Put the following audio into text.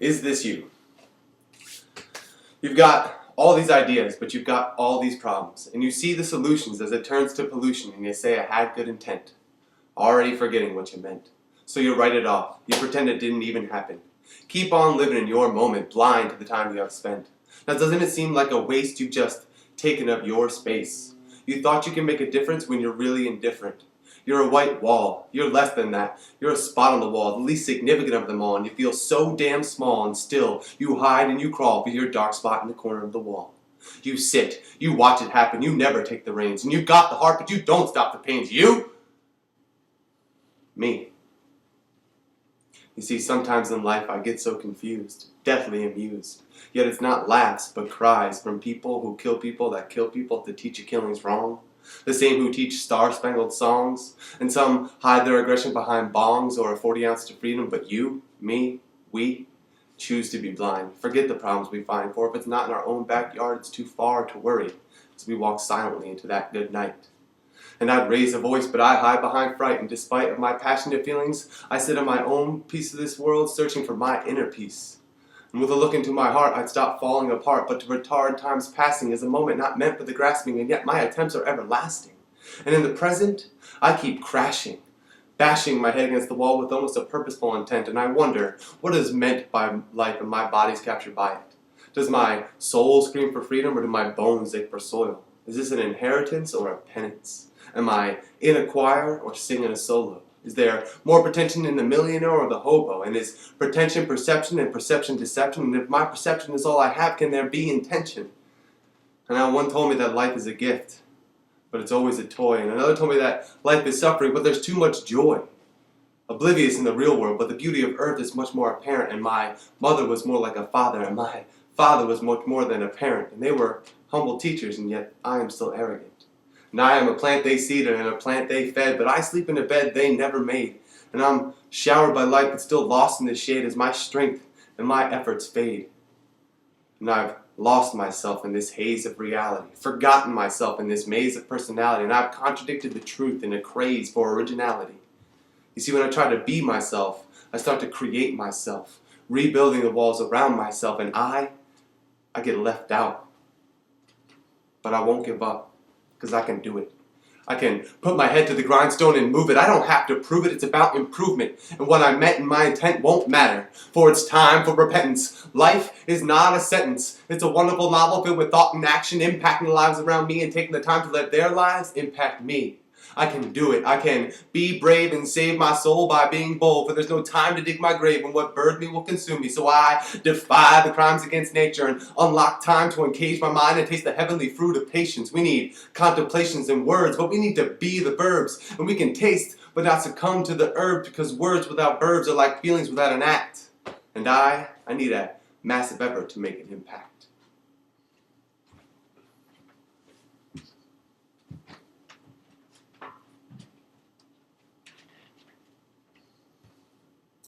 Is this you? You've got all these ideas, but you've got all these problems. And you see the solutions as it turns to pollution, and you say, I had good intent. Already forgetting what you meant. So you write it off. You pretend it didn't even happen. Keep on living in your moment, blind to the time you have spent. Now doesn't it seem like a waste you've just taken up your space? You thought you can make a difference when you're really indifferent. You're a white wall. You're less than that. You're a spot on the wall, the least significant of them all, and you feel so damn small, and still you hide and you crawl for your dark spot in the corner of the wall. You sit, you watch it happen, you never take the reins, and you've got the heart, but you don't stop the pains. You? Me. You see, sometimes in life I get so confused, deathly amused. Yet it's not laughs, but cries from people who kill people that kill people to teach you killing's wrong. The same who teach star-spangled songs, and some hide their aggression behind bongs or a 40-ounce to freedom, but you, me, we choose to be blind. Forget the problems we find, for if it's not in our own backyard, it's too far to worry, as we walk silently into that good night. And I'd raise a voice, but I hide behind fright, and despite of my passionate feelings, I sit in my own piece of this world, searching for my inner peace. And with a look into my heart, I'd stop falling apart, but to retard time's passing is a moment not meant for the grasping, and yet my attempts are everlasting. And in the present, I keep crashing, bashing my head against the wall with almost a purposeful intent, and I wonder, what is meant by life and my body's captured by it? Does my soul scream for freedom, or do my bones ache for soil? Is this an inheritance or a penance? Am I in a choir or singing a solo? Is there more pretension in the millionaire or the hobo? And is pretension perception and perception deception? And if my perception is all I have, can there be intention? And now one told me that life is a gift, but it's always a toy. And another told me that life is suffering, but there's too much joy. Oblivious in the real world, but the beauty of earth is much more apparent. And my mother was more like a father, and my father was much more than a parent. And they were humble teachers, and yet I am still arrogant. And I am a plant they seeded and a plant they fed, but I sleep in a bed they never made. And I'm showered by light but still lost in the shade as my strength and my efforts fade. And I've lost myself in this haze of reality, forgotten myself in this maze of personality, and I've contradicted the truth in a craze for originality. You see, when I try to be myself, I start to create myself, rebuilding the walls around myself, and I get left out. But I won't give up. Because I can do it. I can put my head to the grindstone and move it. I don't have to prove it. It's about improvement. And what I meant in my intent won't matter. For it's time for repentance. Life is not a sentence. It's a wonderful novel filled with thought and action, impacting the lives around me and taking the time to let their lives impact me. I can do it. I can be brave and save my soul by being bold, for there's no time to dig my grave when what birthed me will consume me. So I defy the crimes against nature and unlock time to encage my mind and taste the heavenly fruit of patience. We need contemplations and words, but we need to be the verbs. And we can taste but not succumb to the herb, because words without verbs are like feelings without an act. And I need a massive effort to make an impact.